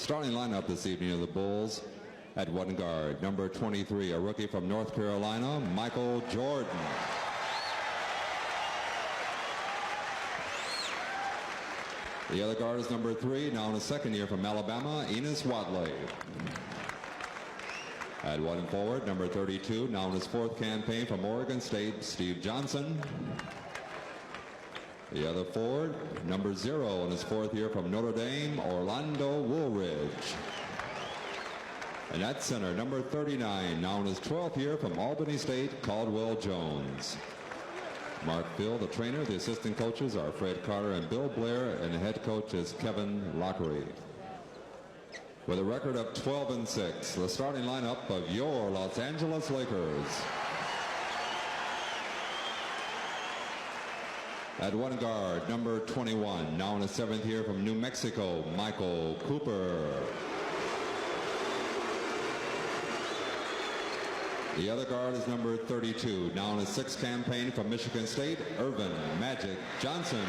Starting lineup this evening of the Bulls at one guard, number 23, a rookie from North Carolina, Michael Jordan. The other guard is number 3, now in his second year from Alabama, Enos Watley. At one forward, number 32, now in his 4th campaign from Oregon State, Steve Johnson. The other forward, number 0 in his 4th year from Notre Dame, Orlando Woolridge. And at center, number 39, now in his 12th year from Albany State, Caldwell Jones. Mark Phil, the trainer. The assistant coaches are Fred Carter and Bill Blair, and the head coach is Kevin Lockery. With a record of 12-6, the starting lineup of your Los Angeles Lakers. At one guard, number 21, now in his 7th year from New Mexico, Michael Cooper. The other guard is number 32, now in his 6th campaign from Michigan State, Irvin Magic Johnson.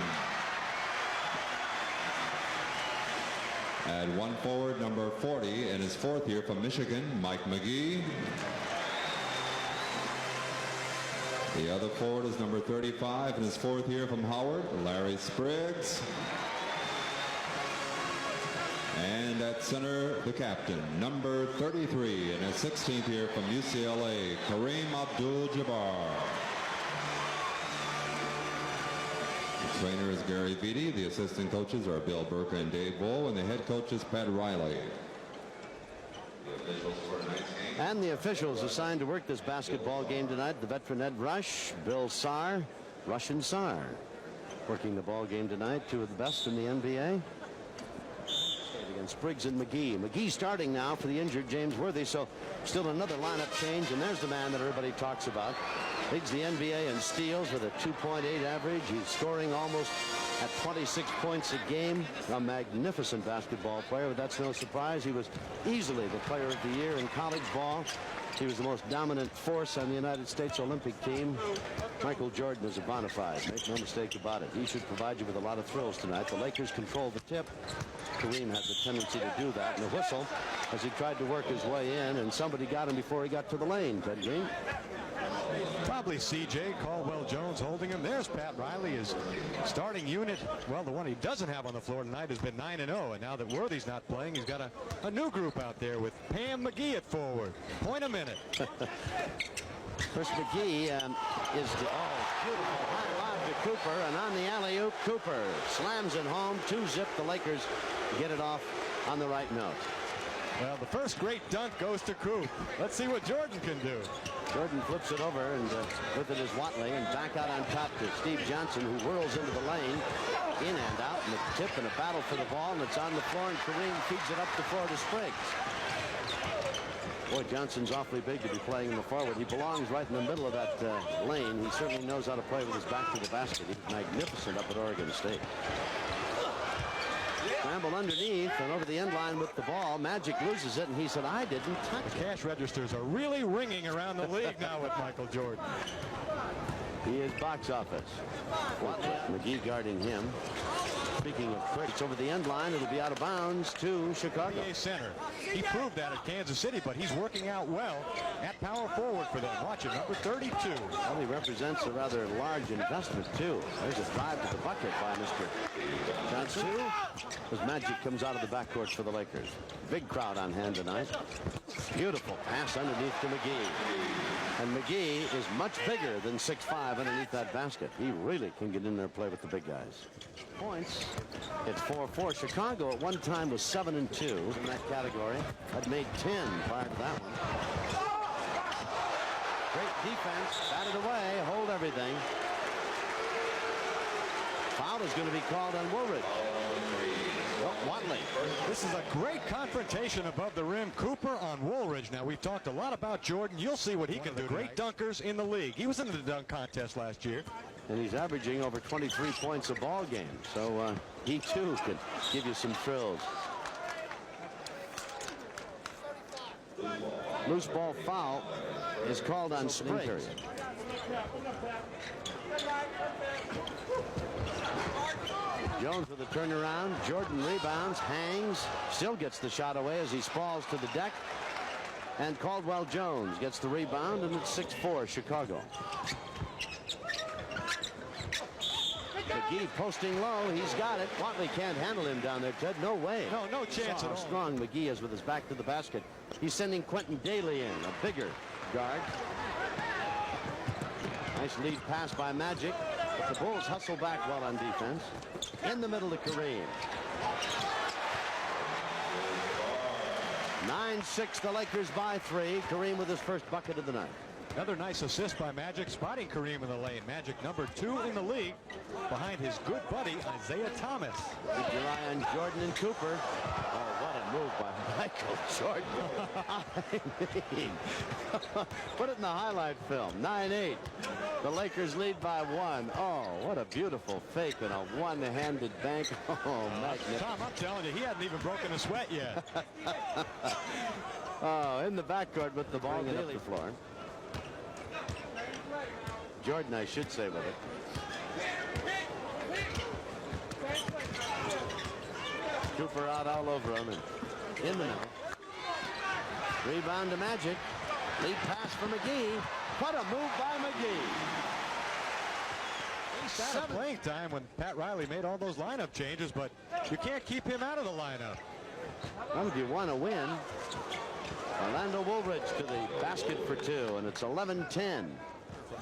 At one forward, number 40, in his 4th year from Michigan, Mike McGee. The other forward is number 35, in his 4th year from Howard, Larry Spriggs. And at center, the captain, number 33, in his 16th year from UCLA, Kareem Abdul-Jabbar. The trainer is Gary Vitti. The assistant coaches are Bill Burke and Dave Bull, and the head coach is Pat Riley. And the officials assigned to work this basketball game tonight, the veteran Ed Rush, Bill Saar, Russian Saar. Working the ball game tonight, 2 of the best in the NBA. Against Spriggs and McGee. McGee starting now for the injured James Worthy, so still another lineup change, and there's the man that everybody talks about. Leads the NBA in steals with a 2.8 average. He's scoring almost at 26 points a game. A magnificent basketball player, but that's no surprise. He was easily the player of the year in college ball. He was the most dominant force on the United States Olympic team. Michael Jordan is a bona fide. Make no mistake about it. He should provide you with a lot of thrills tonight. The Lakers control the tip. Kareem has a tendency to do that. And the whistle as he tried to work his way in, and somebody got him before he got to the lane. Ted Green. Probably C.J. Caldwell Jones holding him. There's Pat Riley, his starting unit. Well, the one he doesn't have on the floor tonight has been 9-0, and now that Worthy's not playing, he's got a new group out there with Pam McGee at forward. Point a minute. Chris McGee is the beautiful high lob to Cooper, and on the alley-oop, Cooper slams it home. 2-zip. The Lakers get it off on the right note. Well, the first great dunk goes to Coop. Let's see what Jordan can do. Jordan flips it over, and with it is Watley, and back out on top to Steve Johnson, who whirls into the lane, in and out, and a tip and a battle for the ball, and it's on the floor, and Kareem feeds it up the floor to Spriggs. Boy, Johnson's awfully big to be playing in the forward. He belongs right in the middle of that lane. He certainly knows how to play with his back to the basket. He's magnificent up at Oregon State. Scramble underneath and over the end line with the ball. Magic loses it, and he said, I didn't touch it. The cash registers are really ringing around the league now with Michael Jordan. He is box office. McGee guarding him. Speaking of tricks, over the end line, it'll be out of bounds to Chicago. NBA center. He proved that at Kansas City, but he's working out well at power forward for them. Watch it, number 32. Well, he represents a rather large investment, too. There's a drive to the bucket by Mr. Johnson. As Magic comes out of the backcourt for the Lakers. Big crowd on hand tonight. Beautiful pass underneath to McGee. And McGee is much bigger than 6'5" underneath that basket. He really can get in there and play with the big guys. Points. It's 4-4. Chicago at one time was 7-2 in that category. Had made 10 prior to that one. Great defense. Batted away. Hold everything. Foul is going to be called on Woolridge. Watley. This is a great confrontation above the rim. Cooper on Woolridge. Now, we've talked a lot about Jordan. You'll see what he can do. Great dunkers in the league. He was in the dunk contest last year. And he's averaging over 23 points a ball game. So he, too, can give you some thrills. Loose ball foul is called on Spriggs. Jones with a turnaround. Jordan rebounds, hangs, still gets the shot away as he sprawls to the deck. And Caldwell Jones gets the rebound, and it's 6-4 Chicago. McGee posting low. He's got it. Watley can't handle him down there, Ted. No way. No chance at all. How strong McGee is with his back to the basket. He's sending Quentin Daly in, a bigger guard. Nice lead pass by Magic. But the Bulls hustle back well on defense. In the middle to Kareem. 9-6, the Lakers by 3. Kareem with his first bucket of the night. Another nice assist by Magic, spotting Kareem in the lane. Magic number 2 in the league, behind his good buddy Isaiah Thomas. Keep your eye on Jordan and Cooper. Oh, what a move by Michael Jordan. I mean, put it in the highlight film. 9-8. The Lakers lead by 1. Oh, what a beautiful fake and a one-handed bank. Oh, magnificent. Tom, I'm telling you, he hadn't even broken a sweat yet. Oh, in the backcourt with the ball up the floor. Jordan, I should say, with it. Cooper out all over him and in the middle. Rebound to Magic. Lead pass for McGee. What a move by McGee. He's out of playing time when Pat Riley made all those lineup changes, but you can't keep him out of the lineup. Well, if you want to win, Orlando Woolridge to the basket for 2, and it's 11-10.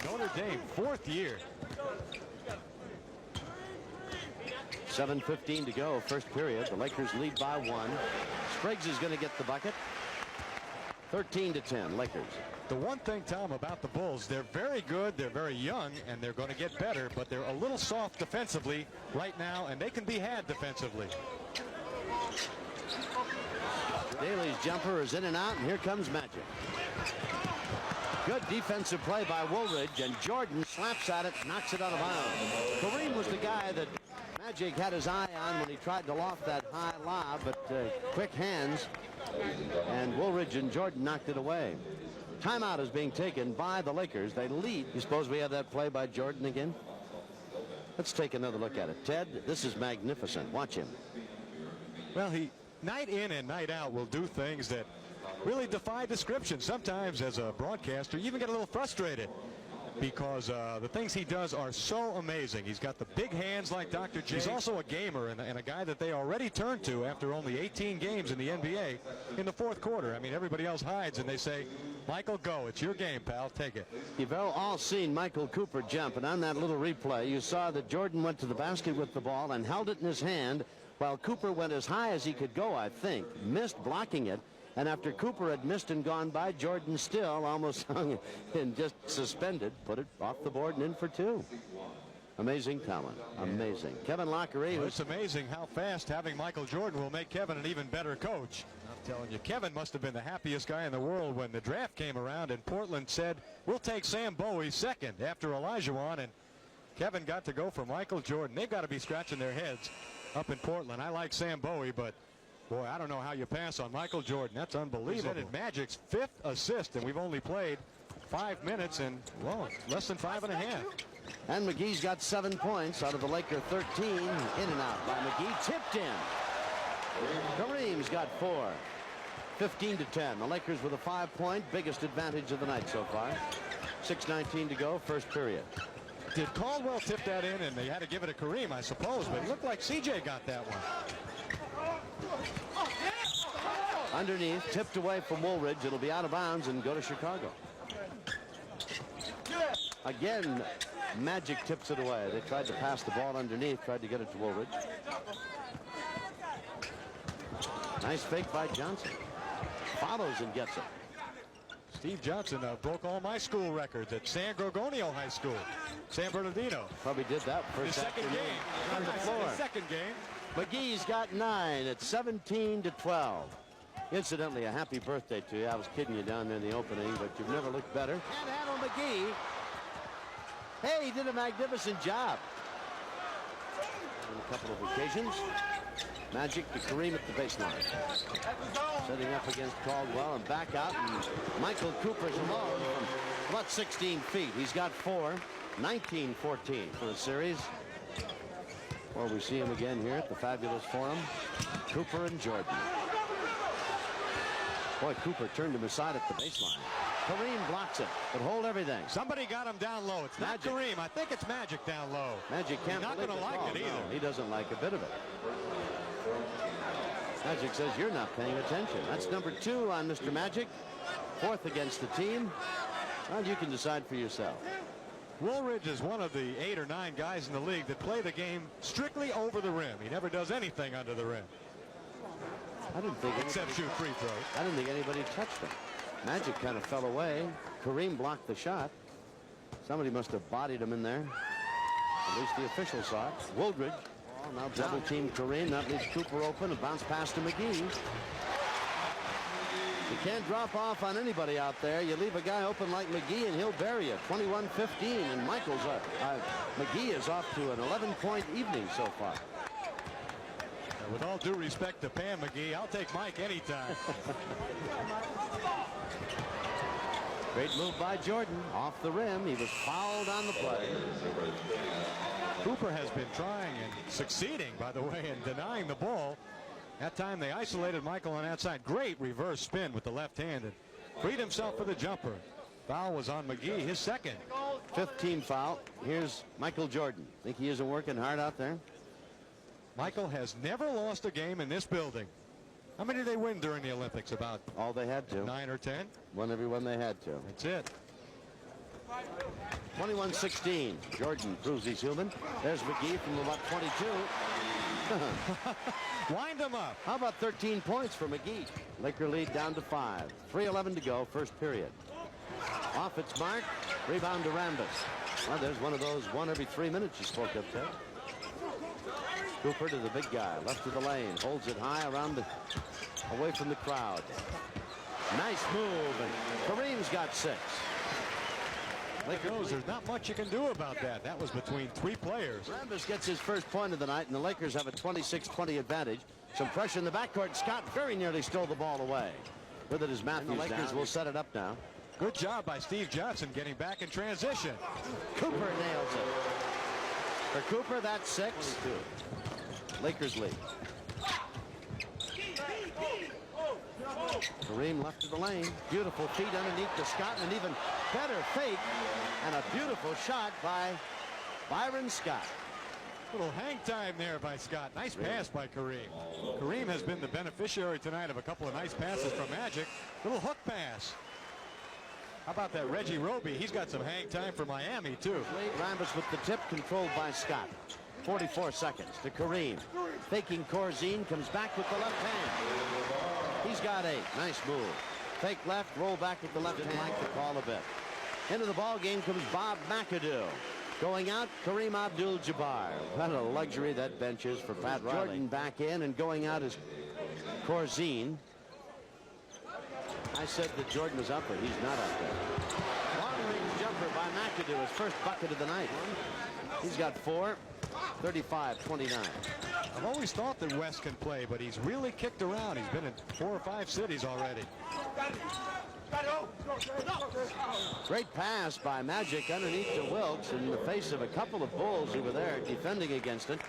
Notre Dame, 4th year. 7:15 to go, first period. The Lakers lead by 1. Spriggs is going to get the bucket. 13-10, Lakers. The one thing, Tom, about the Bulls, they're very good, they're very young, and they're going to get better, but they're a little soft defensively right now, and they can be had defensively. Daly's jumper is in and out, and here comes Magic. Good defensive play by Woolridge, and Jordan slaps at it, knocks it out of bounds. Kareem was the guy that Magic had his eye on when he tried to loft that high lob, but quick hands, and Woolridge and Jordan knocked it away. Timeout is being taken by the Lakers. They lead. You suppose we have that play by Jordan again? Let's take another look at it. Ted, this is magnificent. Watch him. Well, he, night in and night out, will do things that really defy description. Sometimes as a broadcaster, you even get a little frustrated because the things he does are so amazing. He's got the big hands like Dr. J. He's also a gamer and a guy that they already turned to after only 18 games in the NBA in the 4th quarter. I mean, everybody else hides and they say, Michael, go. It's your game, pal. Take it. You've all seen Michael Cooper jump, and on that little replay, you saw that Jordan went to the basket with the ball and held it in his hand while Cooper went as high as he could go, I think, missed blocking it. And after Cooper had missed and gone by, Jordan still almost hung and just suspended, put it off the board and in for 2. Amazing talent. Amazing. Kevin Lockery. Well, it's amazing how fast having Michael Jordan will make Kevin an even better coach. I'm telling you, Kevin must have been the happiest guy in the world when the draft came around and Portland said, we'll take Sam Bowie second after Olajuwon, and Kevin got to go for Michael Jordan. They've got to be scratching their heads up in Portland. I like Sam Bowie, but boy, I don't know how you pass on Michael Jordan. That's unbelievable. Presented Magic's 5th assist, and we've only played 5 minutes and, well, less than 5.5. And McGee's got 7 points out of the Laker 13. In and out by McGee. Tipped in. Kareem's got 4. 15-10. The Lakers with a 5-point, biggest advantage of the night so far. 6:19 to go, first period. Did Caldwell tip that in, and they had to give it to Kareem, I suppose, but it looked like CJ got that one. Underneath, tipped away from Woolridge. It'll be out of bounds and go to Chicago. Again, Magic tips it away. They tried to pass the ball underneath, tried to get it to Woolridge. Nice fake by Johnson. Follows and gets it. Steve Johnson broke all my school records at San Gorgonio High School, San Bernardino. Probably did that first second game. on the floor. Second game. McGee's got 9 at 17-12. Incidentally, a happy birthday to you. I was kidding you down there in the opening, but you've never looked better. Can't handle McGee. Hey, he did a magnificent job. On a couple of occasions. Magic to Kareem at the baseline. Setting up against Caldwell and back out. And Michael Cooper's alone from about 16 feet. He's got 4. 19-14 for the series. Or we see him again here at the Fabulous Forum. Cooper and Jordan. Boy, Cooper turned him aside at the baseline. Kareem blocks it, but hold everything. Somebody got him down low. It's not Kareem. I think it's Magic down low. Magic can't not going to like it either. No, he doesn't like a bit of it. Magic says you're not paying attention. That's number 2 on Mr. Magic. 4th against the team. Well, you can decide for yourself. Woolridge is one of the 8 or 9 guys in the league that play the game strictly over the rim. He never does anything under the rim. I didn't think except shoot free throws. I didn't think anybody touched him. Magic kind of fell away. Kareem blocked the shot. Somebody must have bodied him in there. At least the official saw it. Woolridge. Oh, now double team Kareem. That leaves Cooper open. A bounce pass to McGee. You can't drop off on anybody out there. You leave a guy open like McGee and he'll bury you. 21-15, and McGee is off to an 11-point evening so far. With all due respect to Pam McGee, I'll take Mike anytime. Great move by Jordan. Off the rim. He was fouled on the play. Cooper has been trying and succeeding, by the way, in denying the ball. That time they isolated Michael on that side. Great reverse spin with the left hand and freed himself for the jumper. Foul was on McGee, his second. 5th team foul. Here's Michael Jordan. Think he isn't working hard out there? Michael has never lost a game in this building. How many did they win during the Olympics? About all they had to. 9 or 10? Won every one they had to. That's it. 21-16. Jordan proves he's human. There's McGee from about 22. Wind him up. How about 13 points for McGee? Laker lead down to 5. 3:11 to go, first period. Off its mark. Rebound to Rambis. Well, there's one of those 1 every 3 minutes you spoke of, Ted. Cooper to the big guy, left of the lane, holds it high away from the crowd. Nice move, and Kareem's got 6. Lakers, there's not much you can do about that. That was between 3 players. Rambis gets his first point of the night, and the Lakers have a 26-20 advantage. Some pressure in the backcourt. Scott very nearly stole the ball away. With it is Matthews. The Lakers will set it up now. Good job by Steve Johnson getting back in transition. Cooper nails it. For Cooper, that's 6. Lakers lead. Kareem left of the lane. Beautiful feet underneath to Scott, and an even better fake. And a beautiful shot by Byron Scott. Little hang time there by Scott. Nice pass by Kareem. Kareem has been the beneficiary tonight of a couple of nice passes from Magic. Little hook pass. How about that Reggie Roby? He's got some hang time for Miami, too. Rambis with the tip, controlled by Scott. 44 seconds to Kareem. Faking Corzine, comes back with the left hand. He's got 8. Nice move. Fake left, roll back with the left hand. Like the call a bit. Into the ball game comes Bob McAdoo. Going out, Kareem Abdul-Jabbar. What a luxury that bench is for Pat Riley. Jordan back in, and going out is Corzine. I said that Jordan was up, but he's not up there. Long-range jumper by McAdoo, his first bucket of the night. He's got 4. 35-29. I've always thought that West can play, but he's really kicked around. He's been in 4 or 5 cities already. Great pass by Magic underneath to Wilkes in the face of a couple of Bulls who were there defending against it.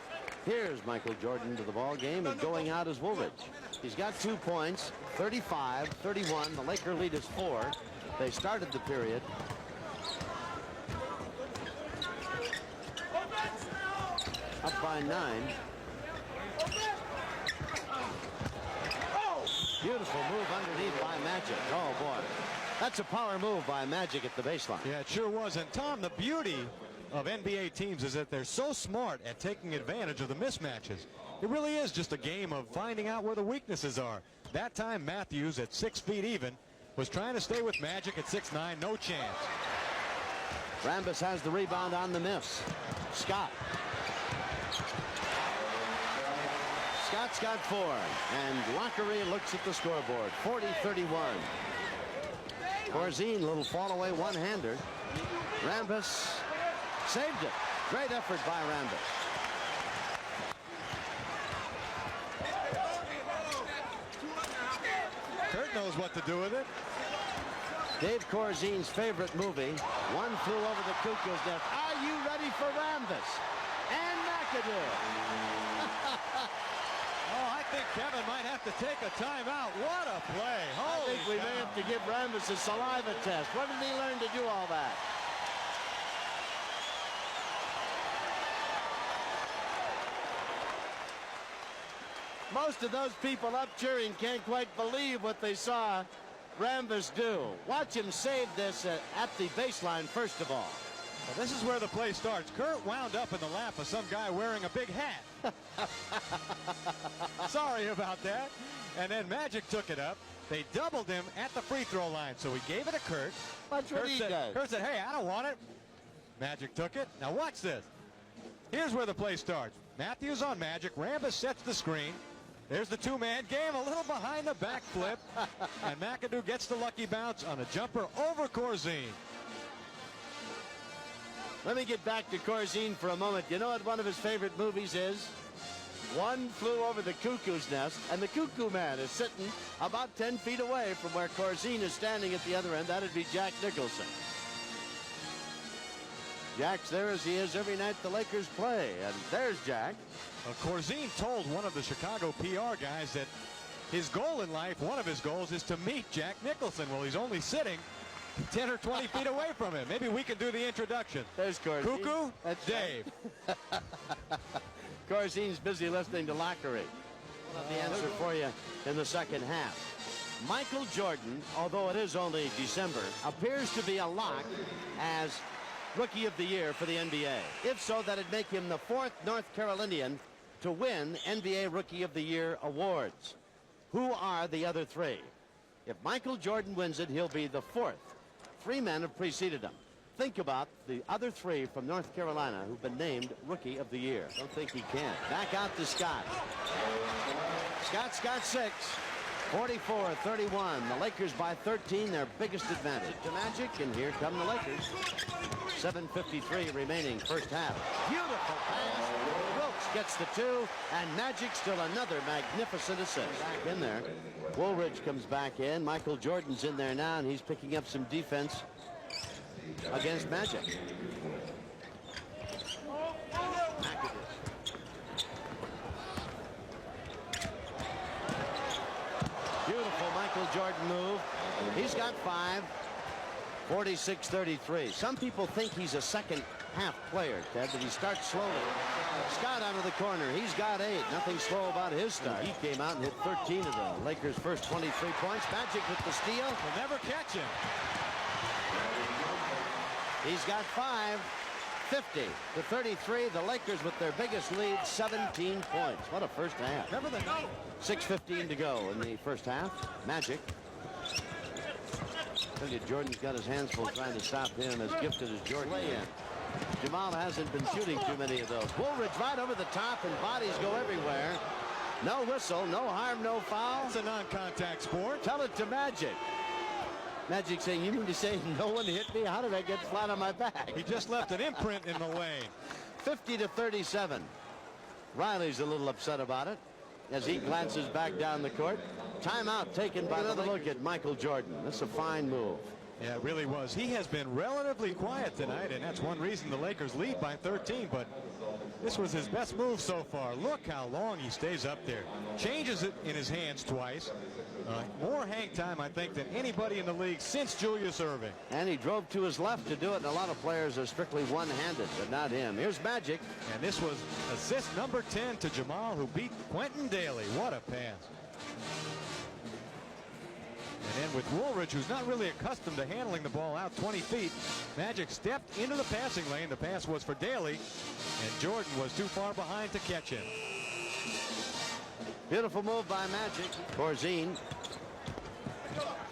Here's Michael Jordan to the ball game, and going out is Woolridge. He's got 2 points, 35-31. The Laker lead is 4. They started the period. Up by 9. Beautiful move underneath by Magic. Oh, boy. That's a power move by Magic at the baseline. Yeah, it sure was. And, Tom, the beauty of NBA teams is that they're so smart at taking advantage of the mismatches. It really is just a game of finding out where the weaknesses are. That time, Matthews, at 6 feet even, was trying to stay with Magic at 6'9". No chance. Rambis has the rebound on the miss. Scott. Scott's got 4, and Lockery looks at the scoreboard. 40-31. Corzine, little fall away one-hander. Rambis saved it. Great effort by Rambis. Kurt knows what to do with it. Dave Corzine's favorite movie. One flew over the cuckoo's nest. Are you ready for Rambis? And McAdoo. Oh, I think Kevin might have to take a timeout. What a play. I think we may have to give Rambis a saliva test. Where did he learn to do all that? Most of those people up cheering can't quite believe what they saw Rambis do. Watch him save this at the baseline first of all. Well, this is where the play starts. Kurt wound up in the lap of some guy wearing a big hat. Sorry about that. And then Magic took it up. They doubled him at the free throw line, so he gave it to Kurt. Watch what he does. Kurt said, hey, I don't want it. Magic took it. Now watch this. Here's where the play starts. Matthews on Magic. Rambis sets the screen. There's the two-man game, a little behind the back flip. And McAdoo gets the lucky bounce on a jumper over Corzine. Let me get back to Corzine for a moment. You know what one of his favorite movies is? One Flew Over the Cuckoo's Nest, and the Cuckoo Man is sitting about 10 feet away from where Corzine is standing at the other end. That'd be Jack Nicholson. Jack's there as he is every night the Lakers play, and there's Jack. Corzine told one of the Chicago PR guys that his goal in life, one of his goals, is to meet Jack Nicholson. Well, he's only sitting 10 or 20 feet away from him. Maybe we can do the introduction. There's Corzine. Cuckoo, that's Dave. Corzine's busy listening to Lockery. We'll have the answer for you in the second half. Michael Jordan, although it is only December, appears to be a lock as Rookie of the Year for the NBA. If so, that'd make him the 4th North Carolinian to win NBA Rookie of the Year awards. Who are the other three? If Michael Jordan wins it, he'll be the 4th. 3 men have preceded him. Think about the other 3 from North Carolina who've been named Rookie of the Year. Don't think he can. Back out to Scott. Scott's got 6. 44-31. The Lakers by 13, their biggest advantage. To Magic, and here come the Lakers. 7:53 remaining first half. Beautiful pass. Wilkes gets the 2, and Magic still another magnificent assist. Back in there. Woolridge comes back in. Michael Jordan's in there now, and he's picking up some defense against Magic. Beautiful Michael Jordan move. He's got 5. 46-33. Some people think he's a second half player, Ted, but he starts slowly. Scott out of the corner. He's got 8. Nothing slow about his start. He came out and hit 13 of the Lakers' first 23 points. Magic with the steal. Will never catch him. He's got 5. 50-33. The Lakers with their biggest lead, 17 points. What a first half. 6:15 to go in the first half. Magic. Tell you, Jordan's got his hands full trying to stop him, as gifted as Jordan is. Jamal hasn't been shooting too many of those. Woolridge right over the top, and bodies go everywhere. No whistle, no harm, no foul. It's a non-contact sport. Tell it to Magic. Magic saying, you mean to say no one hit me? How did I get flat on my back? He just left an imprint in the lane. 50-37. Riley's a little upset about it as he glances back down the court. Timeout taken by another look at Michael Jordan. That's a fine move. Yeah, it really was. He has been relatively quiet tonight, and that's one reason the Lakers lead by 13, but this was his best move so far. Look how long he stays up there. Changes it in his hands twice. More hang time, I think, than anybody in the league since Julius Erving. And he drove to his left to do it, and a lot of players are strictly one-handed, but not him. Here's Magic. And this was assist number 10 to Jamal, who beat Quentin Daly. What a pass. And then with Woolridge, who's not really accustomed to handling the ball out 20 feet, Magic stepped into the passing lane. The pass was for Daly, and Jordan was too far behind to catch him. Beautiful move by Magic. Corzine.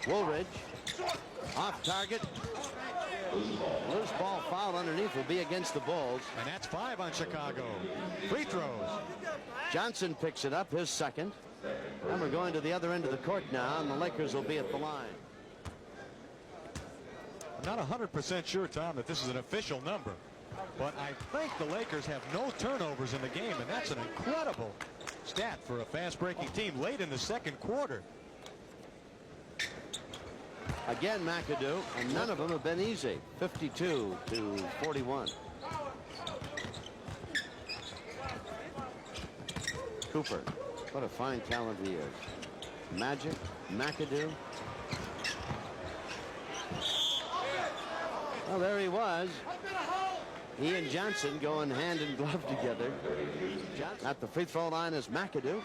Woolridge. Off target. Loose ball foul underneath will be against the Bulls. And that's 5 on Chicago. Free throws. Johnson picks it up, his second. And we're going to the other end of the court now, and the Lakers will be at the line. I'm not 100% sure, Tom, that this is an official number, but I think the Lakers have no turnovers in the game, and that's an incredible stat for a fast-breaking team late in the second quarter. Again, McAdoo, and none of them have been easy. 52-41. Cooper. What a fine talent he is. Magic, McAdoo. Well, there he was. He and Johnson going hand in glove together. At the free throw line is McAdoo. Very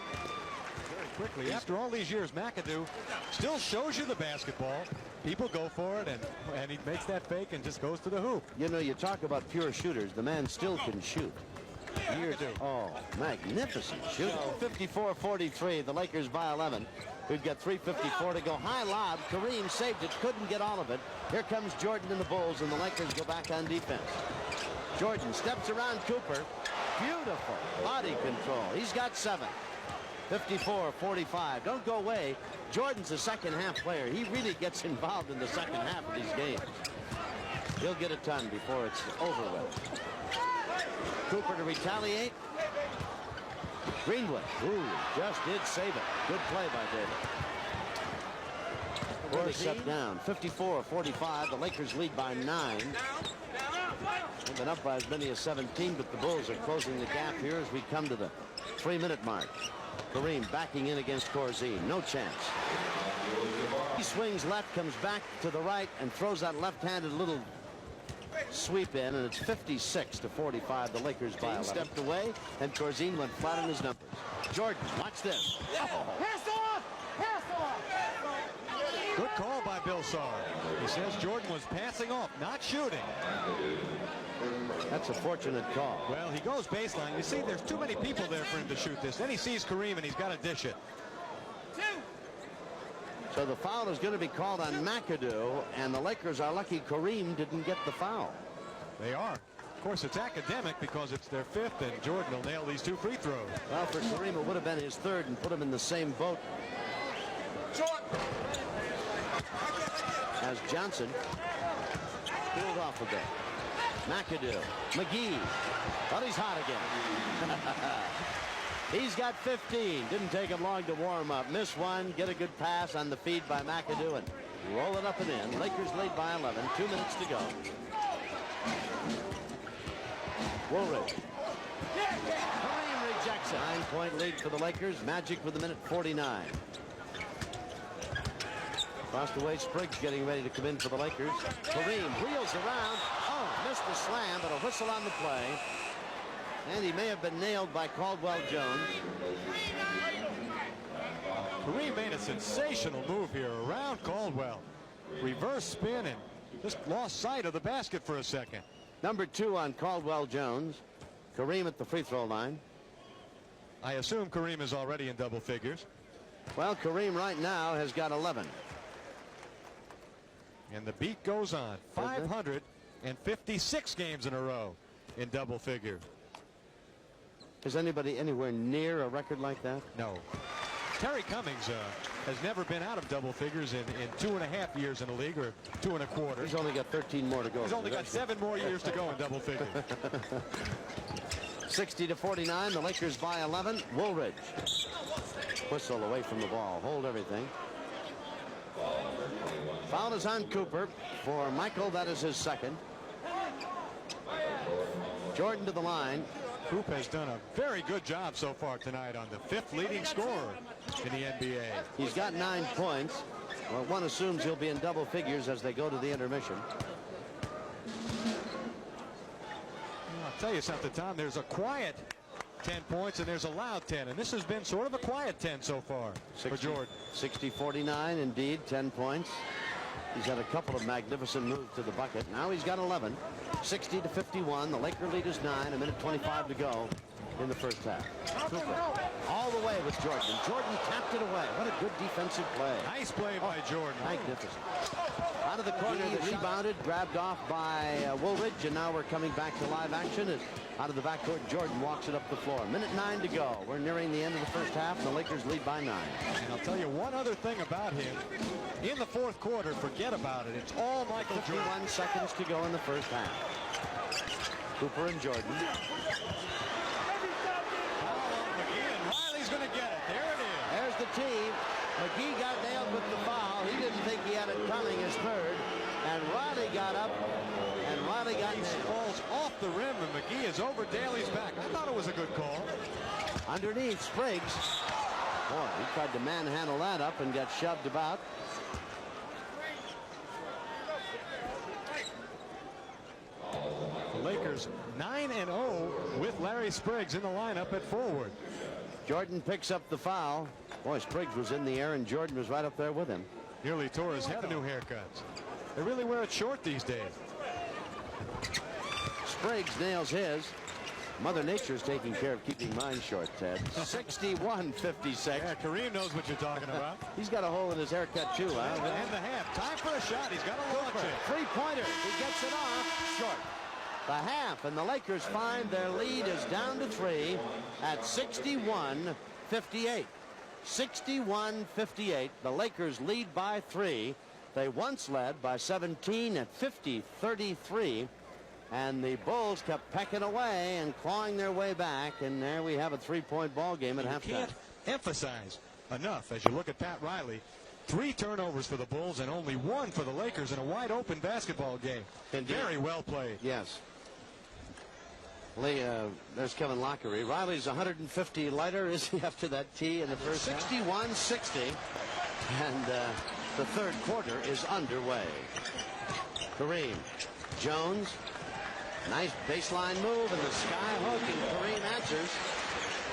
quickly, after all these years, McAdoo still shows you the basketball. People go for it, and he makes that fake and just goes to the hoop. You know, you talk about pure shooters. The man still can shoot. Oh, magnificent shoot. 54-43. The Lakers by 11. We've got 3:54 to go. High lob. Kareem saved it. Couldn't get all of it. Here comes Jordan and the Bulls, and the Lakers go back on defense. Jordan steps around Cooper. Beautiful body control. He's got 7. 54-45. Don't go away. Jordan's a second half player. He really gets involved in the second half of these games. He'll get a ton before it's over with. Cooper to retaliate. Greenwood. Ooh, just did save it. Good play by David. Board set down. 54-45. The Lakers lead by 9. They've been up by as many as 17, but the Bulls are closing the gap here as we come to the 3-minute mark. Kareem backing in against Corzine. No chance. He swings left, comes back to the right, and throws that left-handed little sweep in, and it's 56-45. The Lakers by 11. Stepped away, and Corzine went flat on his numbers. Jordan, watch this. Good call by Bill Sarr. He says Jordan was passing off, not shooting. That's a fortunate call. Well, he goes baseline. You see, there's too many people there for him to shoot this. Then he sees Kareem, and he's got to dish it. So the foul is going to be called on McAdoo, and the Lakers are lucky Kareem didn't get the foul. They are. Of course, it's academic because it's their 5th, and Jordan will nail these 2 free throws. Well, for Kareem, it would have been his 3rd and put him in the same boat as Johnson. Cooled off a bit. McAdoo. McGee. But he's hot again. He's got 15. Didn't take him long to warm up. Miss one. Get a good pass on the feed by McAdoo and roll it up and in. Lakers lead by 11. 2 minutes to go. Woolridge. Kareem rejects it. 9-point lead for the Lakers. Magic with a minute 49. Across the way, Spriggs getting ready to come in for the Lakers. Kareem wheels around. Oh, missed the slam, but a whistle on the play. And he may have been nailed by Caldwell Jones. Kareem made a sensational move here around Caldwell. Reverse spin and just lost sight of the basket for a second. Number 2 on Caldwell Jones. Kareem at the free throw line. I assume Kareem is already in double figures. Well, Kareem right now has got 11. And the beat goes on. 556 games in a row in double figures. Is anybody anywhere near a record like that? No. Terry Cummings has never been out of double figures in 2.5 years in the league, or 2 1/4. He's only got 13 more to go. He's only got 7 more years to go in double figures. 60-49. The Lakers by 11. Woolridge. Whistle away from the ball. Hold everything. Foul is on Cooper. For Michael, that is his 2nd. Jordan to the line. Coop has done a very good job so far tonight on the 5th leading scorer in the NBA. He's got 9 points. Well, one assumes he'll be in double figures as they go to the intermission. I'll tell you something, Tom. There's a quiet 10 points and there's a loud 10. And this has been sort of a quiet 10 so far for Jordan. 60-49 indeed. 10 points. He's had a couple of magnificent moves to the bucket. Now he's got 11. 60-51. The Laker lead is 9. A minute 25 to go in the first half. Cooper all the way with Jordan. Jordan tapped it away. What a good defensive play. Nice play by Jordan. Magnificent. Out of the corner, rebounded, grabbed off by Woolridge, and now we're coming back to live action. As out of the backcourt, Jordan walks it up the floor. Minute 9 to go. We're nearing the end of the first half, and the Lakers lead by 9. And I'll tell you one other thing about him. In the 4th quarter, forget about it. It's all Michael Jordan. 51 seconds to go in the first half. Cooper and Jordan. Riley's going to get it. There it is. There's the team. McGee got nailed with the foul. He didn't think he had it coming, his 3rd. And Riley got up, and Riley got He falls off the rim, and McGee is over Daly's back. I thought it was a good call. Underneath, Spriggs. Boy, he tried to manhandle that up and got shoved about. The Lakers 9-0 with Larry Spriggs in the lineup at forward. Jordan picks up the foul. Boy, Spriggs was in the air and Jordan was right up there with him. Nearly tore his head. New haircuts. They really wear it short these days. Spriggs nails his. Mother Nature's taking care of keeping mine short, Ted. 61-56. Yeah, Kareem knows what you're talking about. He's got a hole in his haircut, too, huh? And the half. Time for a shot. He's got to launch it. Three-pointer. He gets it off. Short. The half, and the Lakers find their lead is down to 3 at 61-58. 61-58. The Lakers lead by 3. They once led by 17 at 50-33. And the Bulls kept pecking away and clawing their way back. And there we have a 3-point ball game at halftime. You can't emphasize enough as you look at Pat Riley. 3 turnovers for the Bulls and only 1 for the Lakers in a wide open basketball game. Very well played. Yes. There's Kevin Lockery. Riley's 150 lighter, is he, after that tee in the first 61-60. And the third quarter is underway. Kareem. Jones. Nice baseline move and the sky hook, and Kareem answers.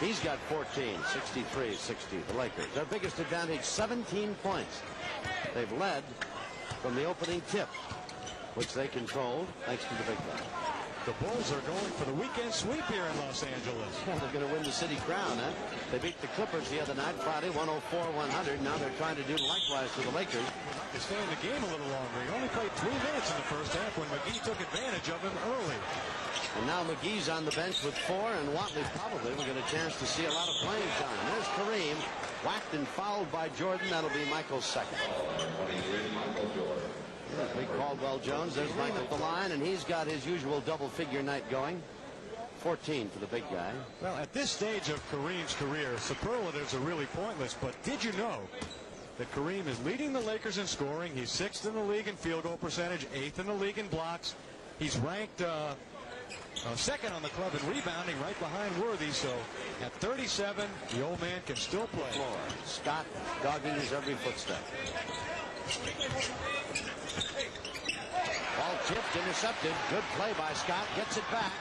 He's got 14, 63-60, the Lakers. Their biggest advantage, 17 points. They've led from the opening tip, which they controlled thanks to the big guy. The Bulls are going for the weekend sweep here in Los Angeles. Yeah, they're going to win the city crown, huh? They beat the Clippers the other night, Friday, 104-100. Now they're trying to do likewise to the Lakers. They stay in the game a little longer. He only played 3 minutes in the first half when McGee took advantage of him early. And now McGee's on the bench with 4, and Watley probably will get a chance to see a lot of playing time. There's Kareem, whacked and fouled by Jordan. That'll be Michael's second. Big Caldwell Jones. There's Michael at the line, and he's got his usual double-figure night going. 14 for the big guy. Well, at this stage of Kareem's career, superlatives are really pointless, but did you know that Kareem is leading the Lakers in scoring? He's 6th in the league in field goal percentage, 8th in the league in blocks. He's ranked 2nd on the club in rebounding, right behind Worthy. So at 37, the old man can still play. Scott dogging his every footstep. Ball tipped, intercepted. Good play by Scott. Gets it back.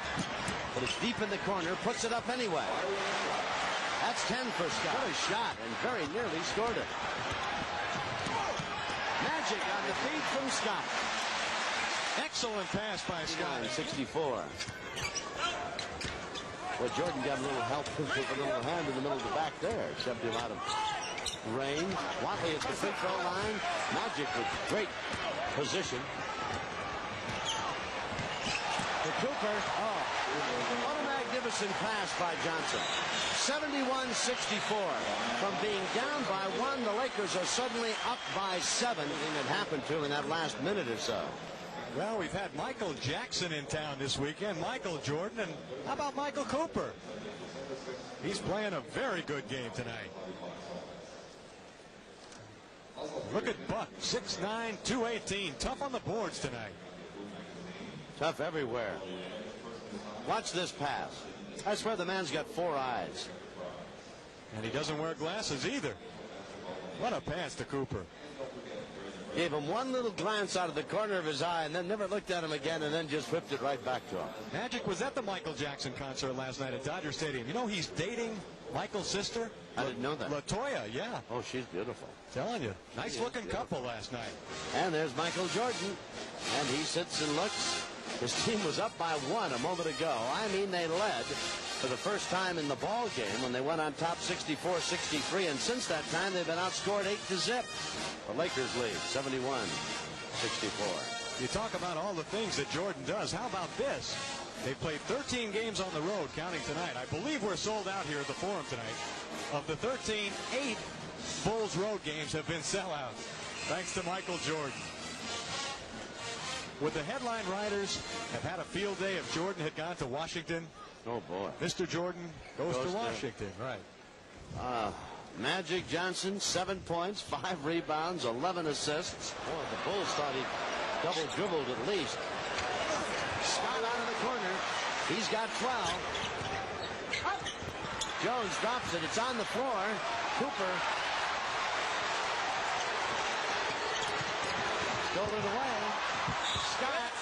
But it's deep in the corner. Puts it up anyway. That's 10 for Scott. What a shot, and very nearly scored it. Magic on the feed from Scott. Excellent pass by Scott. 64. Well, Jordan got a little help with a little hand in the middle of the back there. Shoved him out of range. Watley at the free throw line. Magic with great position. To Cooper. Oh, what a magnificent pass by Johnson. 71-64. From being down by 1, the Lakers are suddenly up by 7. Thing that happened to him in that last minute or so. Well, we've had Michael Jackson in town this weekend, Michael Jordan, and how about Michael Cooper? He's playing a very good game tonight. Look at Buck, 6'9", 218, tough on the boards tonight. Tough everywhere. Watch this pass. I swear the man's got 4 eyes. And he doesn't wear glasses either. What a pass to Cooper. Gave him one little glance out of the corner of his eye and then never looked at him again and then just whipped it right back to him. Magic was at the Michael Jackson concert last night at Dodger Stadium. You know he's dating Michael's sister? I didn't know that. LaToya, yeah. Oh, she's beautiful. Telling you. Nice looking couple last night. And there's Michael Jordan. And he sits and looks. His team was up by 1 a moment ago. I mean, they led for the first time in the ball game when they went on top 64-63. And since that time, they've been outscored 8-0. The Lakers lead 71-64. You talk about all the things that Jordan does. How about this? They played 13 games on the road, counting tonight. I believe we're sold out here at the Forum tonight. Of the 13, 8 Bulls road games have been sellouts, thanks to Michael Jordan. Would the headline writers have had a field day if Jordan had gone to Washington? Oh, boy. Mr. Jordan goes to Washington, right. Magic Johnson, 7 points, 5 rebounds, 11 assists. Boy, the Bulls thought he double dribbled at least. Scott out of the corner. He's got 12. Jones drops it. It's on the floor. Cooper stole it away. Scott.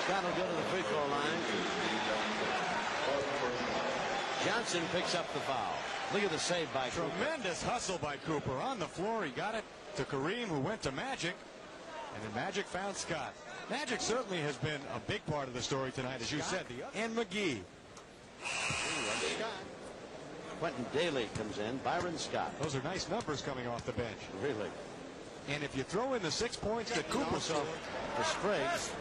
Scott will go to the free throw line. Johnson picks up the foul. Look at the save by Cooper. Tremendous hustle by Cooper. On the floor, he got it to Kareem, who went to Magic. And then Magic found Scott. Magic certainly has been a big part of the story tonight, as you said. And McGee. Quentin Daly comes in. Byron Scott. Those are nice numbers coming off the bench. Really. And if you throw in the 6 points that Cooper saw for Spriggs.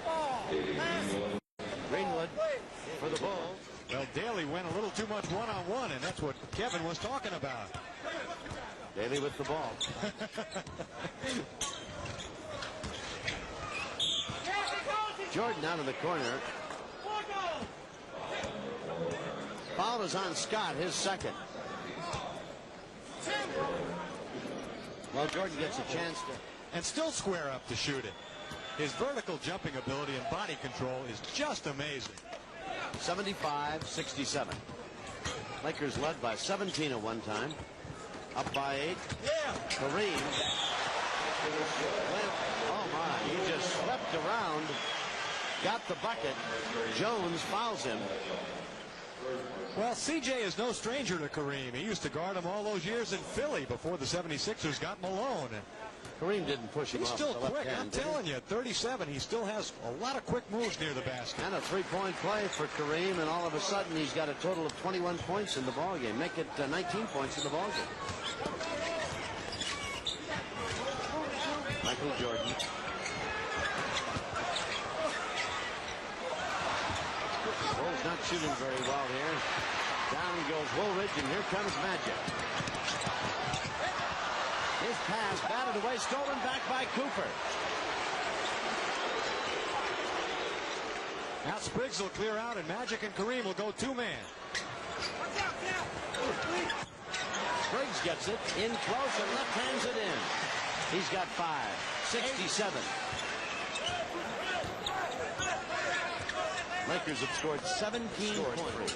Greenwood for the Bulls. Well, Daly went a little too much one-on-one, and that's what Kevin was talking about. Daly with the ball. Jordan out of the corner. Foul is on Scott, his second. Well, Jordan gets a chance to... And still square up to shoot it. His vertical jumping ability and body control is just amazing. 75-67. Lakers led by 17 at one time. Up by 8. Kareem. Oh, my. He just swept around. Got the bucket. Jones fouls him. Well, CJ is no stranger to Kareem. He used to guard him all those years in Philly before the 76ers got Malone. Kareem didn't push him He's off still the left quick. hand, I'm telling you, at 37, he still has a lot of quick moves near the basket. And a three-point play for Kareem, and all of a sudden he's got a total of 21 points in the ballgame. Make it 19 points in the ballgame. Michael Jordan. Bulls not shooting very well here. Down goes Woolridge, and here comes Magic. His pass batted away, stolen back by Cooper. Now Spriggs will clear out, and Magic and Kareem will go two-man. Spriggs gets it in close and left hands it in. He's got 5. 67. Lakers have scored 17 points.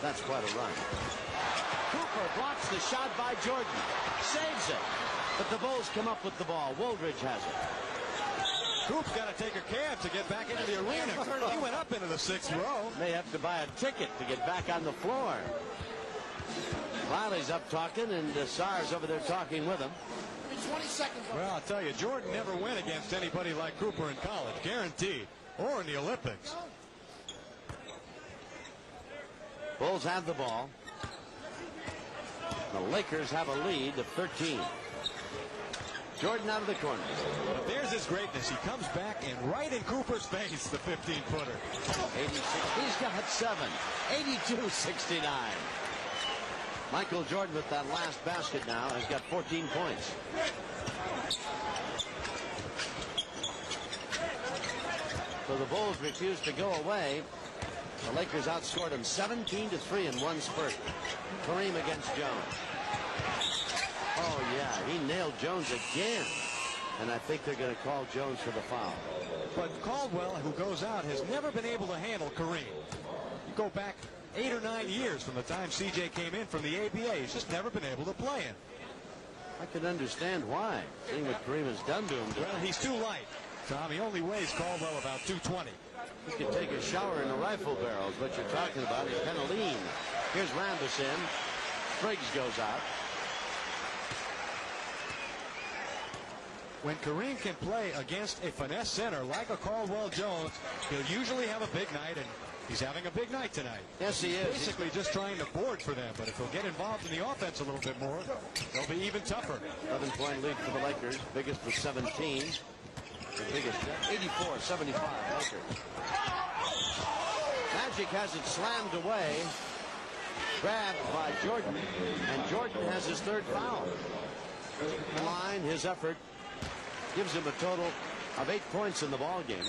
That's quite a run. Cooper blocks the shot by Jordan. Saves it. But the Bulls come up with the ball. Woolridge has it. Coop's got to take a cab to get back into the arena. He went up into the 6th row. May have to buy a ticket to get back on the floor. Riley's up talking, and Sarr's over there talking with him. 20 seconds. Well, I'll tell you, Jordan never went against anybody like Cooper in college, guaranteed, or in the Olympics. Bulls have the ball. The Lakers have a lead of 13. Jordan out of the corner. But there's his greatness. He comes back and right in Cooper's face, the 15-footer. 86. He's got 7. 82-69. Michael Jordan with that last basket now has got 14 points. So the Bulls refuse to go away. The Lakers outscored them 17-3 in one spurt. Kareem against Jones. Oh, yeah, he nailed Jones again. And I think they're going to call Jones for the foul. But Caldwell, who goes out, has never been able to handle Kareem. You go back 8 or 9 years from the time CJ came in from the ABA. He's just never been able to play him. I can understand why, seeing what Kareem has done to him. Well, he's too light, Tom. He only weighs Caldwell about 220. He could take a shower in a rifle barrel is what you're talking about. He's kind of lean. Here's Rambis in. Spriggs goes out. When Kareem can play against a finesse center like a Caldwell Jones, he'll usually have a big night, and he's having a big night tonight. Yes, he is. Basically just trying to board for them, but if he'll get involved in the offense a little bit more, they'll be even tougher. 11-point lead for the Lakers. Biggest was 17. The biggest, 84-75 Lakers. Magic has it slammed away. Grabbed by Jordan, and Jordan has his third foul. The line, his effort, gives him a total of 8 points in the ball game.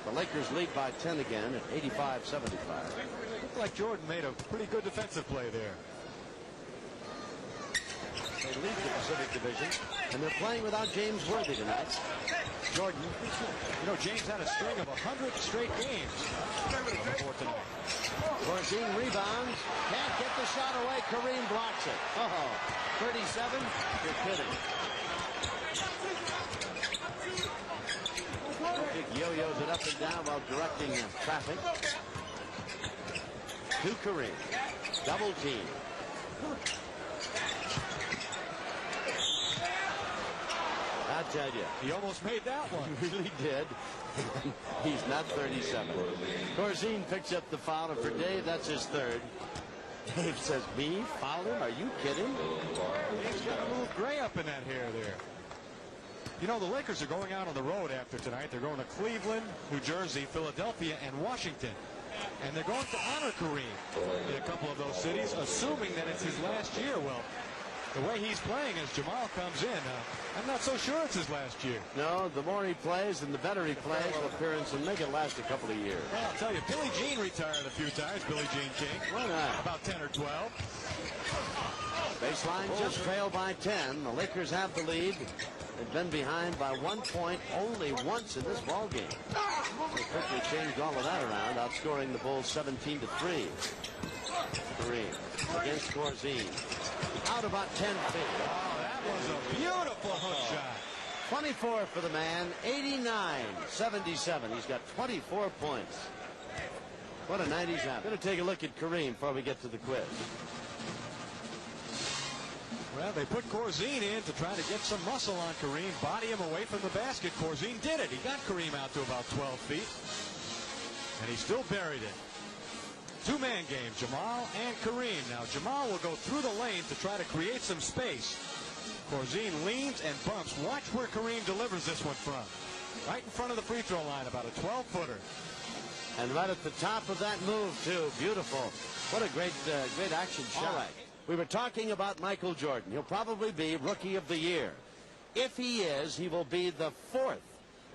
The Lakers lead by 10 again at 85-75. Looked like Jordan made a pretty good defensive play there. They lead the Pacific Division, and they're playing without James Worthy tonight. Jordan. You know, James had a string of 100 straight games for tonight. Corzine rebounds. Can't get the shot away. Kareem blocks it. 37. You're kidding. Yo-yos it up and down while directing traffic. To Kareem. Double team. I tell you. He almost made that one. He really did. He's not 37. Corzine picks up the foul, and for Dave, that's his third. Dave says, me? Foul him? Are you kidding? Dave's got a little gray up in that hair there. You know, the Lakers are going out on the road after tonight. They're going to Cleveland, New Jersey, Philadelphia, and Washington. And they're going to honor Kareem in a couple of those cities, assuming that it's his last year. Well, the way he's playing as Jamal comes in, I'm not so sure it's his last year. No, the more he plays and the better he plays, the appearance will make it last a couple of years. Well, I'll tell you, Billie Jean retired a few times, Billie Jean King. Why not? About 10 or 12. Baseline just trailed by 10. The Lakers have the lead. They've been behind by 1 point only once in this ball game. They quickly changed all of that around, outscoring the Bulls 17-3. Kareem against Corzine. Out about 10 feet. Oh, that was a beautiful hook shot. 24 for the man, 89-77. He's got 24 points. What a night he's having. Going to take a look at Kareem before we get to the quiz. Well, they put Corzine in to try to get some muscle on Kareem, body him away from the basket. Corzine did it. He got Kareem out to about 12 feet, and he still buried it. Two-man game, Jamal and Kareem. Now, Jamal will go through the lane to try to create some space. Corzine leans and bumps. Watch where Kareem delivers this one from. Right in front of the free throw line, about a 12-footer. And right at the top of that move, too. Beautiful. What a great action shot. All right. We were talking about Michael Jordan. He'll probably be Rookie of the Year. If he is, he will be the 4th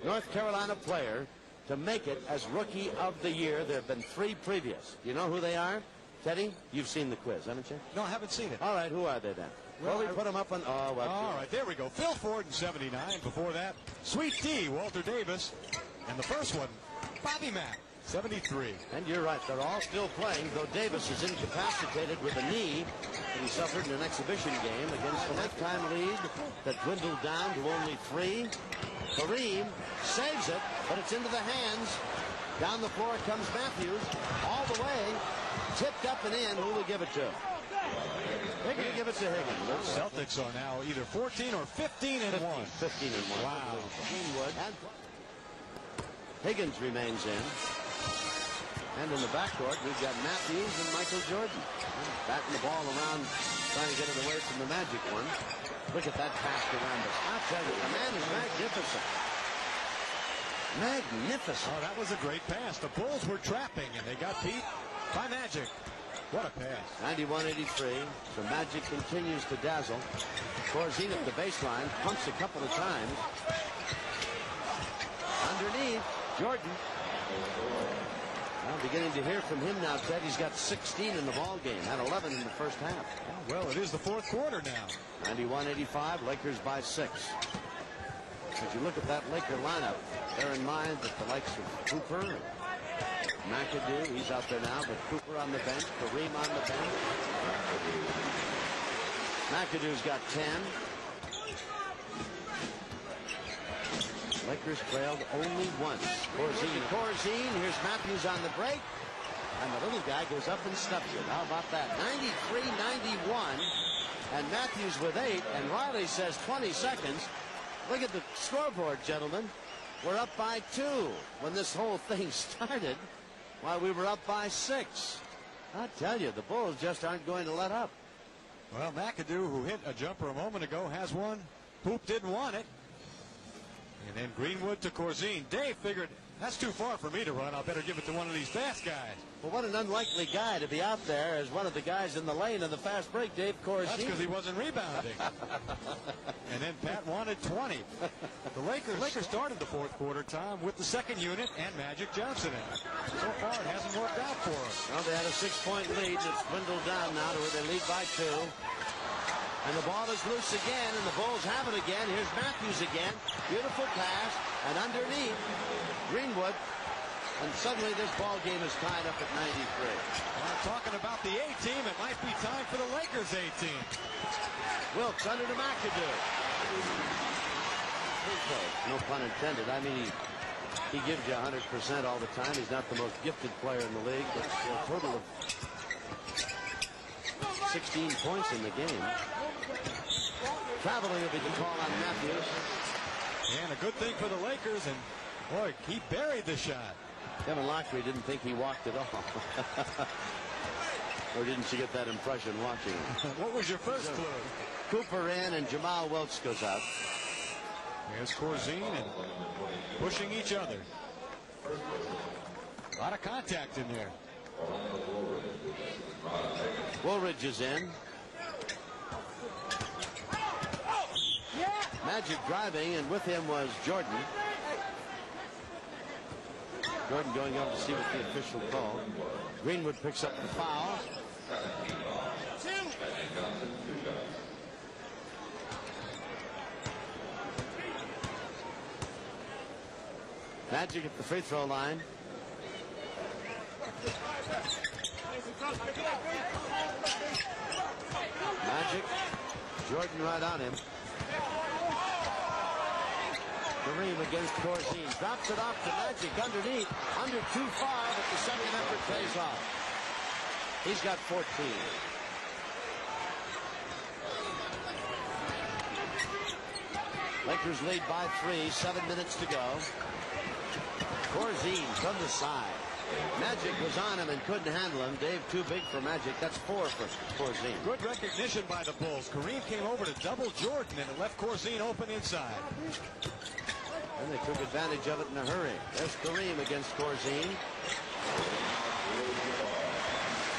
North Carolina player to make it as Rookie of the Year. There have been 3 previous. You know who they are? Teddy, you've seen the quiz, haven't you? No, I haven't seen it. All right, who are they then? Well, we put them up on... Oh, well. All right, there we go. Phil Ford in 79. Before that, Sweet D, Walter Davis. And the first one, Bobby Mack, 73. And you're right, they're all still playing, though Davis is incapacitated with a knee that he suffered in an exhibition game against a lifetime lead that dwindled down to only 3. Kareem saves it, but it's into the hands. Down the floor comes Matthews, all the way, tipped up and in. Who will give it to? Higgins. Give it to Higgins. Celtics are now either 14 or 15 and 1. 15 and 1. Wow. And Higgins remains in. And in the backcourt, we've got Matthews and Michael Jordan. Batting the ball around, trying to get it away from the Magic one. Look at that pass to Rambis. I'll tell you, the man is magnificent. Magnificent. Oh, that was a great pass. The Bulls were trapping, and they got beat by Magic. What a pass. 91-83. So Magic continues to dazzle. Corzine at the baseline. Pumps a couple of times. Underneath, Jordan. Well, beginning to hear from him now, Ted. He's got 16 in the ball game. Had 11 in the first half. Well, it is the 4th quarter now. 91-85. Lakers by 6. As you look at that Laker lineup, bear in mind that the likes of Cooper, McAdoo, he's out there now, but Cooper on the bench, Kareem on the bench. McAdoo's got 10. Lakers trailed only once. Corzine, here's Matthews on the break. And the little guy goes up and stuffs it. How about that? 93-91. And Matthews with 8. And Riley says 20 seconds. Look at the scoreboard, gentlemen. We're up by 2 when this whole thing started, while we were up by 6. I tell you, the Bulls just aren't going to let up. Well, McAdoo, who hit a jumper a moment ago, has one. Hoop didn't want it. And then Greenwood to Corzine. Dave figured, that's too far for me to run. I'll better give it to one of these fast guys. Well, what an unlikely guy to be out there as one of the guys in the lane in the fast break, Dave Corzine. That's because he wasn't rebounding. And then Pat wanted 20. The Lakers started the 4th quarter, Tom, with the 2nd unit and Magic Johnson in it. So far, it hasn't worked out for them. Well, they had a 6-point lead. It's dwindled down now to where they lead by 2. And the ball is loose again, and the Bulls have it again. Here's Matthews again. Beautiful pass. And underneath, Greenwood. And suddenly this ball game is tied up at 93. Talking about the A team, it might be time for the Lakers A team. Wilkes under to McAdoo. No pun intended. I mean, he gives you 100% all the time. He's not the most gifted player in the league. But a total of 16 points in the game. Traveling will be the call on Matthews. And a good thing for the Lakers. And boy, he buried the shot. Kevin Lockery didn't think he walked it off. Or didn't you get that impression watching him? What was your first clue? Cooper in and Jamal Wilkes goes out. Here's Corzine and pushing each other. A lot of contact in there. Woolridge is in. Magic driving, and with him was Jordan. Jordan going up to see what the official called. Greenwood picks up the foul. Magic at the free throw line. Magic. Jordan right on him. Kareem against Corzine. Drops it off to Magic underneath. Under too far, but the second effort pays off. He's got 14. Lakers lead by 3. 7 minutes to go. Corzine from the side. Magic was on him and couldn't handle him. Dave too big for Magic. That's 4 for Corzine. Good recognition by the Bulls. Kareem came over to double Jordan and it left Corzine open inside. And they took advantage of it in a hurry. There's Kareem against Corzine.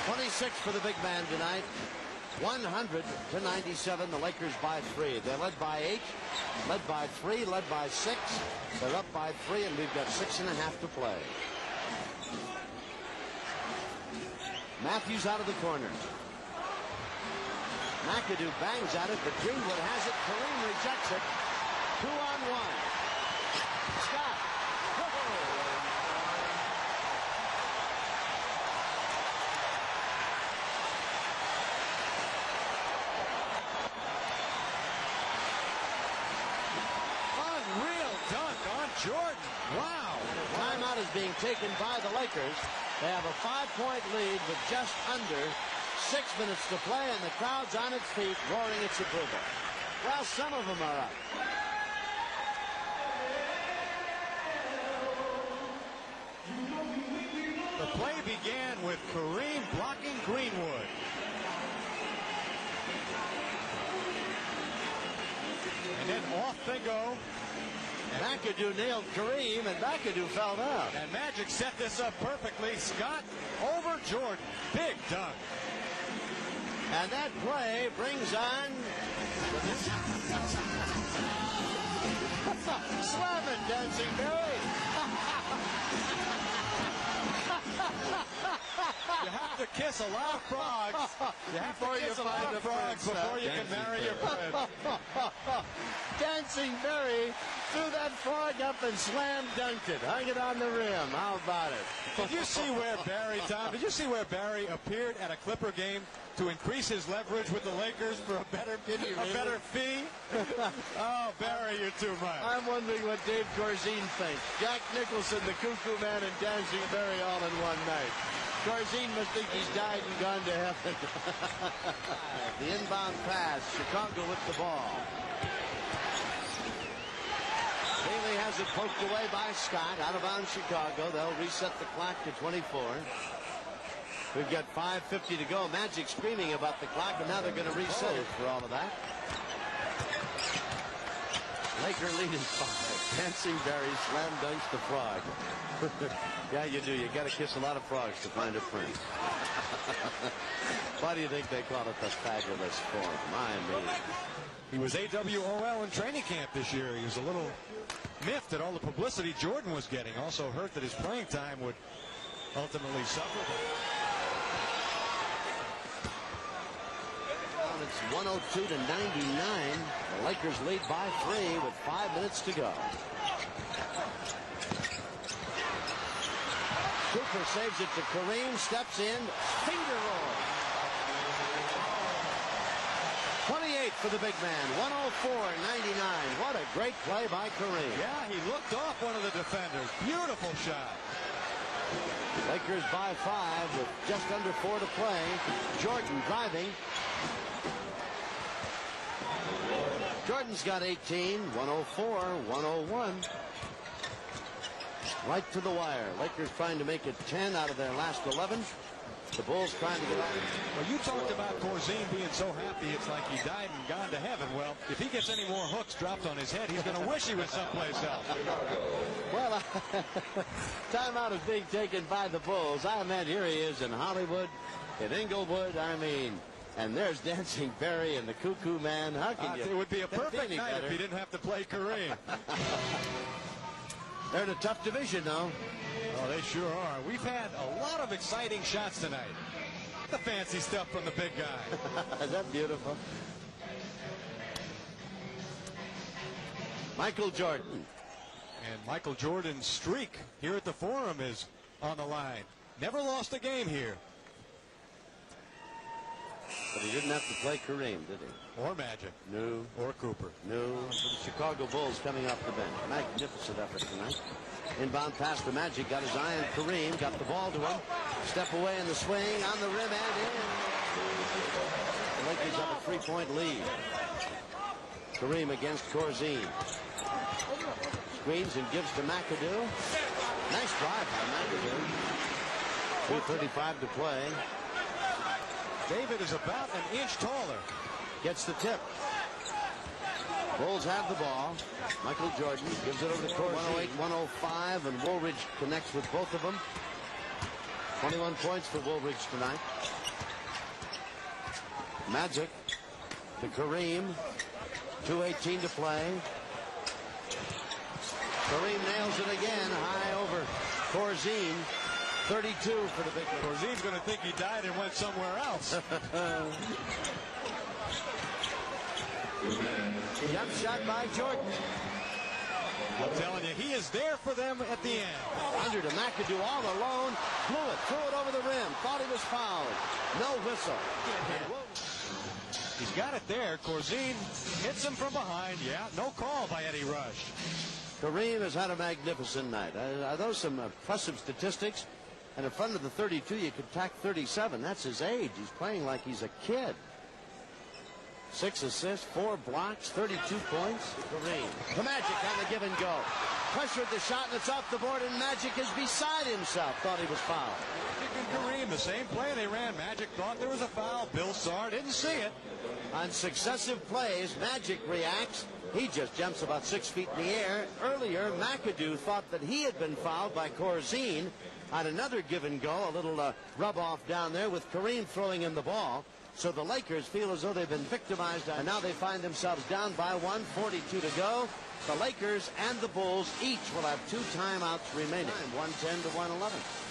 26 for the big man tonight. 100-97. The Lakers by 3. They're led by 8, led by 3, led by 6. They're up by 3, and we've got 6.5 to play. Matthews out of the corner. McAdoo bangs at it, but Greenwood has it. Kareem rejects it. 2-on-1. Scott. Unreal dunk on Jordan. Wow. Timeout is being taken by the Lakers. They have a 5-point lead with just under 6 minutes to play, and the crowd's on its feet, roaring its approval. Well, some of them are up. The play began with Kareem blocking Greenwood. And then off they go. McAdoo nailed Kareem, and McAdoo fell down. And Magic set this up perfectly. Scott over Jordan. Big dunk. And that play brings on slamming Dancing Barry. You have to kiss a lot of frogs. You have to kiss a lot of frogs before you can marry your friend. Dancing Barry threw that frog up and slam dunked it. Hung it on the rim. How about it? Did you see where Barry, Tom, did you see where Barry appeared at a Clipper game to increase his leverage with the Lakers for a better fee? Oh, Barry, you're too much. I'm wondering what Dave Corzine thinks. Jack Nicholson, the Cuckoo Man, and Dancing Barry all in one night. Corzine must think he's died and gone to heaven. The inbound pass. Chicago with the ball. Haley has it poked away by Scott. Out of bounds Chicago. They'll reset the clock to 24. We've got 5:50 to go. Magic screaming about the clock, and now they're going to reset it for all of that. Laker lead is 5. Dancing Barry slam dunks the frog. Yeah, you do. You got to kiss a lot of frogs to find a prince. Why do you think they call it the fabulous form? My me. He was AWOL in training camp this year. He was a little miffed at all the publicity Jordan was getting. Also hurt that his playing time would ultimately suffer. It's 102-99. The Lakers lead by 3 with 5 minutes to go. Rutherford saves it to Kareem, steps in, finger roll. 28 for the big man, 104-99. What a great play by Kareem. Yeah, he looked off one of the defenders. Beautiful shot. Lakers by 5 with just under 4 to play. Jordan driving. Jordan's got 18, 104-101. Right to the wire. Lakers trying to make it 10 out of their last 11. The Bulls trying to get out. Well, you talked about Corzine being so happy it's like he died and gone to heaven. Well, if he gets any more hooks dropped on his head, he's going to wish he was someplace else. Well, timeout is being taken by the Bulls. I meant here he is in Hollywood, in Inglewood. I mean, and there's Dancing Barry and the Cuckoo Man. How can you? It would be a perfect night better? if he didn't have to play Kareem. They're in a tough division, though. Oh, they sure are. We've had a lot of exciting shots tonight. The fancy stuff from the big guy. Is that beautiful? Michael Jordan. And Michael Jordan's streak here at the Forum is on the line. Never lost a game here. But he didn't have to play Kareem, did he? Or Magic. No. Or Cooper. No. For the Chicago Bulls coming off the bench. Magnificent effort tonight. Inbound pass to Magic. Got his eye on Kareem. Got the ball to him. Step away in the swing. On the rim and in. The Lakers have a 3-point lead. Kareem against Corzine. Screens and gives to McAdoo. Nice drive by McAdoo. 2:35 to play. David is about an inch taller. Gets the tip. Bulls have the ball. Michael Jordan gives it over to Corzine. 108-105, and Woolridge connects with both of them. 21 points for Woolridge tonight. Magic to Kareem. 2:18 to play. Kareem nails it again, high over Corzine. 32 for the big man. Corzine's going to think he died and went somewhere else. Jump shot by Jordan. I'm telling you, he is there for them at the end. Under to McAdoo all alone. Threw it over the rim. Thought he was fouled. No whistle. He's got it there. Corzine hits him from behind. Yeah, no call by Eddie Rush. Kareem has had a magnificent night. Are those some impressive statistics? And in front of the 32, you could tack 37. That's his age. He's playing like he's a kid. 6 assists, 4 blocks, 32 points. Kareem. The Magic on the give and go. Pressured the shot, and it's off the board, and Magic is beside himself. Thought he was fouled. Magic and Kareem, the same play they ran. Magic thought there was a foul. Bill Sarr didn't see it. On successive plays, Magic reacts. He just jumps about 6 feet in the air. Earlier, McAdoo thought that he had been fouled by Corzine on another give and go, a little rub-off down there with Kareem throwing in the ball. So the Lakers feel as though they've been victimized, and now they find themselves down by 1, 42 to go. The Lakers and the Bulls each will have 2 timeouts remaining, 110 to 111.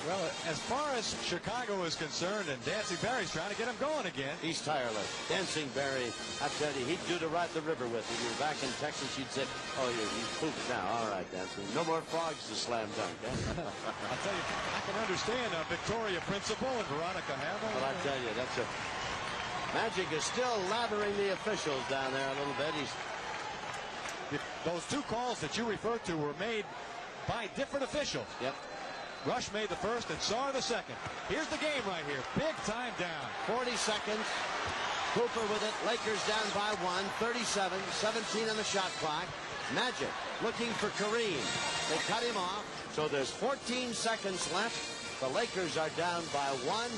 Well, as far as Chicago is concerned, and Dancing Barry's trying to get him going again. He's tireless. Dancing Barry, I tell you, he'd do to ride the river with. If you were back in Texas, you'd say, oh, he's pooped now. All right, Dancing. No more frogs to slam dunk. Eh? I'll tell you, I can understand Victoria Principal and Veronica Hamill. Well, I tell you, that's a... Magic is still lathering the officials down there a little bit. Those 2 calls that you referred to were made by different officials. Yep. Rush made the first and Sarr the second. Here's the game right here. Big time down. 40 seconds. Cooper with it. Lakers down by 1. 37. 17 on the shot clock. Magic looking for Kareem. They cut him off. So there's 14 seconds left. The Lakers are down by 1.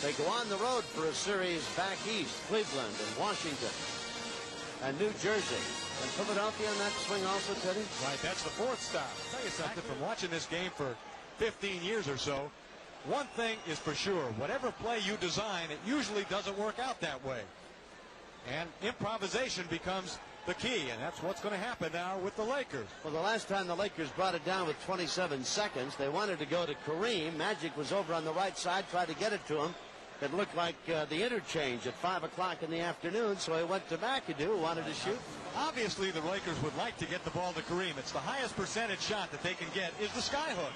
They go on the road for a series back east. Cleveland and Washington and New Jersey. And Philadelphia in that swing also, Teddy? Right, that's the 4th stop. I'll tell you something, from watching this game for 15 years or so, one thing is for sure. Whatever play you design, it usually doesn't work out that way. And improvisation becomes the key, and that's what's going to happen now with the Lakers. Well, the last time the Lakers brought it down with 27 seconds, they wanted to go to Kareem. Magic was over on the right side, tried to get it to him. It looked like the interchange at 5 o'clock in the afternoon, so he went to McAdoo, who wanted to shoot. Obviously, the Lakers would like to get the ball to Kareem. It's the highest percentage shot that they can get is the skyhook.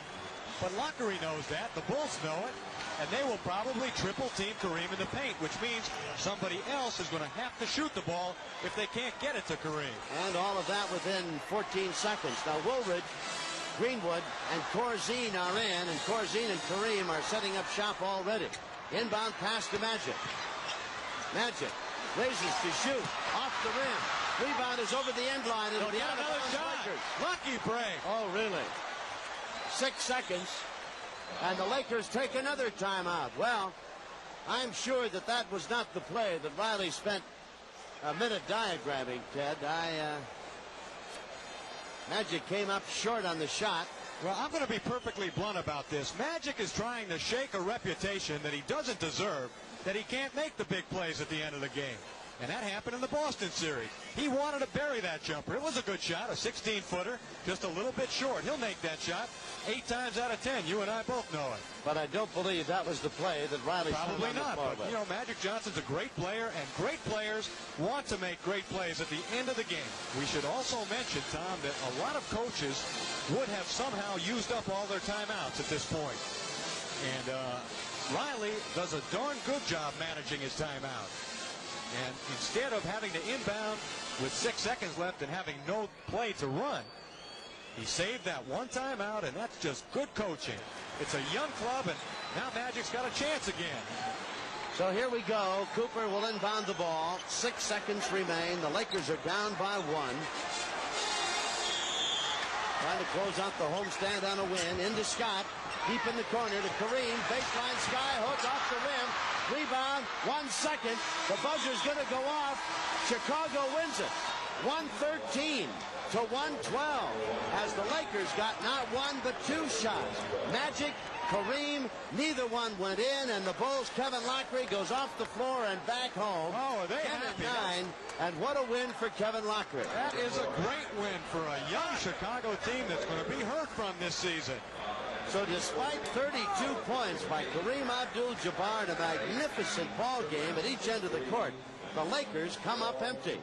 But Lockery knows that. The Bulls know it. And they will probably triple team Kareem in the paint, which means somebody else is going to have to shoot the ball if they can't get it to Kareem. And all of that within 14 seconds. Now Woolridge, Greenwood, and Corzine are in, and Corzine and Kareem are setting up shop already. Inbound pass to Magic. Magic raises to shoot off the rim. Rebound is over the end line. It'll be out of another shot. Lakers. Lucky break. Oh, really? 6 seconds. And the Lakers take another timeout. Well, I'm sure that that was not the play that Riley spent a minute diagramming, Ted. Magic came up short on the shot. Well, I'm going to be perfectly blunt about this. Magic is trying to shake a reputation that he doesn't deserve, that he can't make the big plays at the end of the game. And that happened in the Boston series. He wanted to bury that jumper. It was a good shot, a 16-footer, just a little bit short. He'll make that shot 8 times out of 10. You and I both know it. But I don't believe that was the play that Riley probably not. But, with. you know, Magic Johnson's a great player, and great players want to make great plays at the end of the game. We should also mention, Tom, that a lot of coaches would have somehow used up all their timeouts at this point. And Riley does a darn good job managing his timeout. And instead of having to inbound with 6 seconds left and having no play to run, he saved that one timeout, and that's just good coaching. It's a young club, and now Magic's got a chance again. So here we go. Cooper will inbound the ball. 6 seconds remain. The Lakers are down by 1. Trying to close out the homestand on a win. Into Scott. Deep in the corner to Kareem. Baseline skyhook off the rim. Rebound. 1 second. The buzzer's going to go off. Chicago wins it. 113 to 112 as the Lakers got not 1 but 2 shots. Magic, Kareem, neither one went in, and the Bulls' Kevin Lockery goes off the floor and back home. Oh, are they 10-9, and what a win for Kevin Lockery. That is a great win for a young Chicago team that's going to be heard from this season. So despite 32 points by Kareem Abdul-Jabbar in a magnificent ball game at each end of the court, the Lakers come up empty.